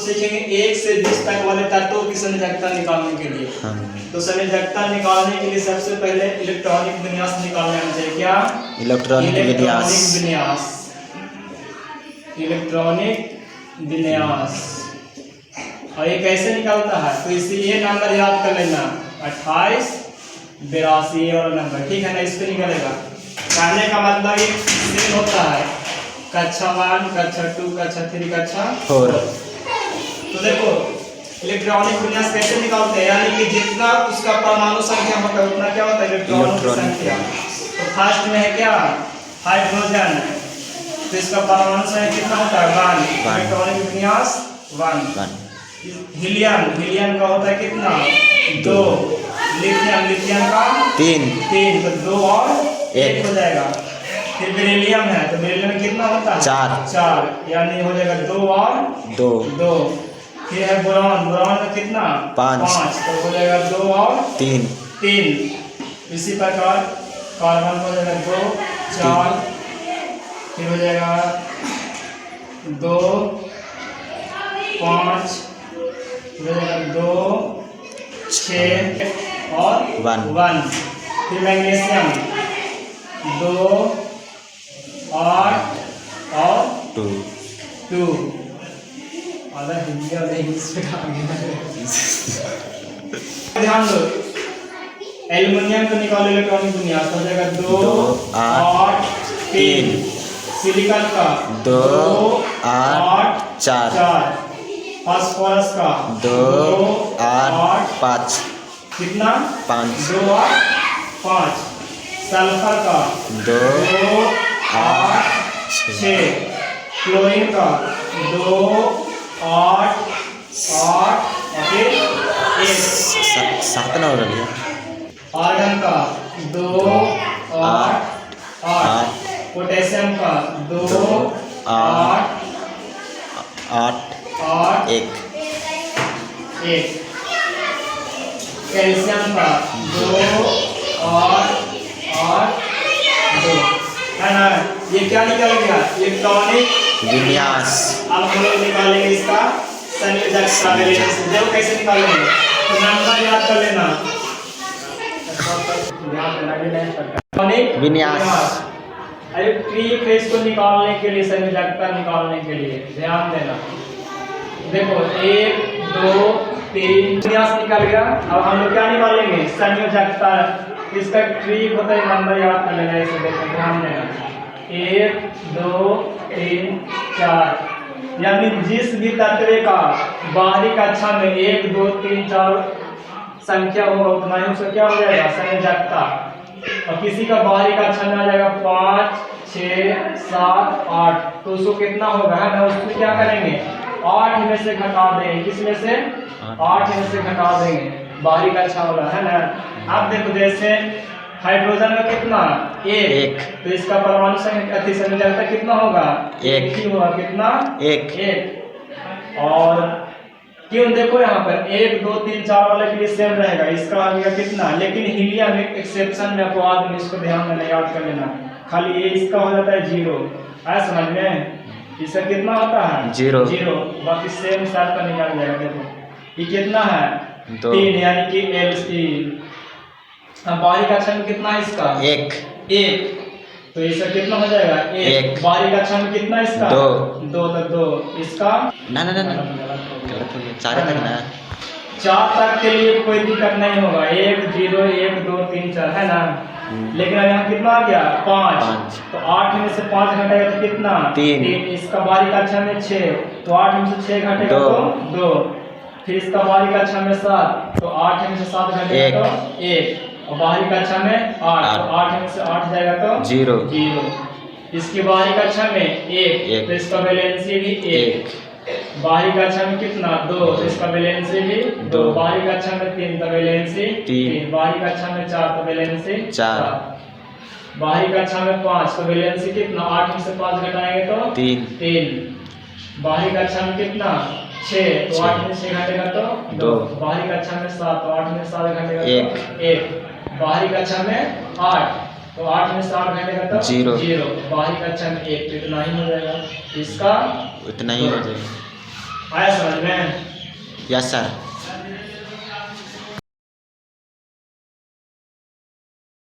सीखेंगे 1 से 20 तक वाले तत्वों की संयोजकता निकालने के लिए। तो संयोजकता निकालने के लिए सबसे पहले इलेक्ट्रॉनिक विन्यास निकालना चाहिए। क्या? इलेक्ट्रॉनिक विन्यास। इलेक्ट्रॉनिक विन्यास। और ये कैसे निकलता है? तो इसी ये नंबर याद कर लेना, 28 82 वाला नंबर, ठीक है ना? इस पे निकलेगा। कहने का मतलब ये सेम होता है कक्षा 1, कक्षा 2, कक्षा 3, कक्षा 4। तो देखो इलेक्ट्रॉनिक विन्यास कैसे निकालते हैं, यानी कि जितना उसका परमाणु संख्या होता है उतना क्या होता है? इलेक्ट्रॉनों की संख्या। तो फर्स्ट में है क्या? हाइड्रोजन, तो इसका परमाणु संख्या कितना होता है? 1। इलेक्ट्रॉनिक विन्यास 1। हीलियम का होता है कितना? 2। लिथियम का 3। तो 2 और 1 हो जाएगा। फिर बेरिलियम है, तो बेरिलियम में कितना होता है? 4, यानी हो जाएगा 2 और 2। फिर है बोरॉन में कितना? 5, तो हो जाएगा 2 और 3। इसी प्रकार कार्बन हो जाएगा 2 4, फिर हो जाएगा 2 5, 2 6 और 1। फिर मैग्नीशियम 2 8 और 2। आधा हिंदी और इंग्लिश पे आ गया। ध्यान दो, एल्युमिनियम को निकालो इलेक्ट्रॉनिक विन्यास, हो जाएगा 2 8 3। सिलिकॉन का 2 8 4। फास्फोरस का 2 8 5। कितना? 2 और 5। सल्फर का 2 8 6। क्लोरीन का 2 8 8 और फिर 1 7 ना हो रही है। आर्गन का 2 8 8। पोटेशियम का 2 8 8 1। कैल्शियम का 2 8 8 2, है ना? ये क्या निकल गया? इलेक्ट्रॉनिक विन्यास। अब हम लोग निकालेंगे इसका संयोजकता। देखो कैसे निकालेंगे, तो नंबर याद कर लेना। इलेक्ट्रॉनिक विन्यास। अरे ट्री फेस को निकालने के लिए, संयोजकता निकालने के लिए ध्यान देना। देखो 1 2 3 विन्यास निकल गया। अब हम लोग क्या निकालेंगे? संयोजकता। इसका ट्री होता है, नंबर याद कर लेना। इसे देखो ध्यान देना, 1 2 3 4, यानी जिस भी तत्व का बाहरी कक्षा में 1 2 3 4 संख्या होगा उतना ही उसका क्या हो जाएगा? संयोजकता। और किसी का बाहरी कक्षा में आ जाएगा 5 6 7 8, तो उसको कितना होगा, है ना? उसको क्या करेंगे? 8 में से घटा देंगे। किस में से? 8 में से घटा देंगे, बाहरी कक्षा वाला, है ना? अब देखो जैसे हाइड्रोजन में कितना? 1, तो इसका परमाणु संयोजकता कितना होगा? 1 ही होगा। कितना? 1। और क्यों? देखो यहाँ पर 1 2 3 4 वाले के लिए सेम रहेगा, इसका आ गया कितना? लेकिन हीलियम एक एक्सेप्शन में, अपवाद में, इसको ध्यान देना, याद कर लेना। खाली ये इसका हो जाता है 0, आया समझ में? इसका कितना होता है? 0। बाकी सेम साथ का निकाल जाएगा। देखो ये कितना है? 3, यानी कि LC। बाहरी कक्षा में कितना है इसका? 1। तो इसका कितना हो जाएगा? 1। बाहरी कक्षा में कितना इसका? 2। तो 2 इसका ना गलत हो गया। 4 तक ना, 4 तक के लिए कोई दिक्कत नहीं होगा। 1 0 1 2 3 4, है ना? लेकिन अब यहाँ कितना आ गया? 5। तो 8 में से 5 घटेगा तो कितना? 3। इसका बाहरी कक्षा में 6, तो 8 में से 6 घटेगा तो 2। फिर इसका बाहरी कक्षा में 7, तो 8 में से 7 घटेगा तो 1। और बाहरी कक्षा में 8, तो 8 में से 8 जाएगा तो 0। इसकी बाहरी कक्षा में 1, तो इसका वैलेंसी भी 1। बाहरी कक्षा में कितना? 2, तो इसका वैलेंसी भी 2। बाहरी कक्षा में 3, तो वैलेंसी 3। बाहरी कक्षा में 4, तो वैलेंसी 4। बाहरी कक्षा में 5, तो वैलेंसी कितना? 8 में से 5 घटाएंगे तो 3। बाहरी कक्षा में कितना? 6, तो 8 में 6 घटेगा तो 2। बाहरी कक्षा में 7, तो 8 में 7 घटेगा तो 1। बाहरी कक्षा में 8, तो 8 में 7 घटेगा तो 0। बाहरी कक्षा में 1, तो इतना ही हो जाएगा। इसका इतना ही हो जाएगा। आया समझ में? Yes sir.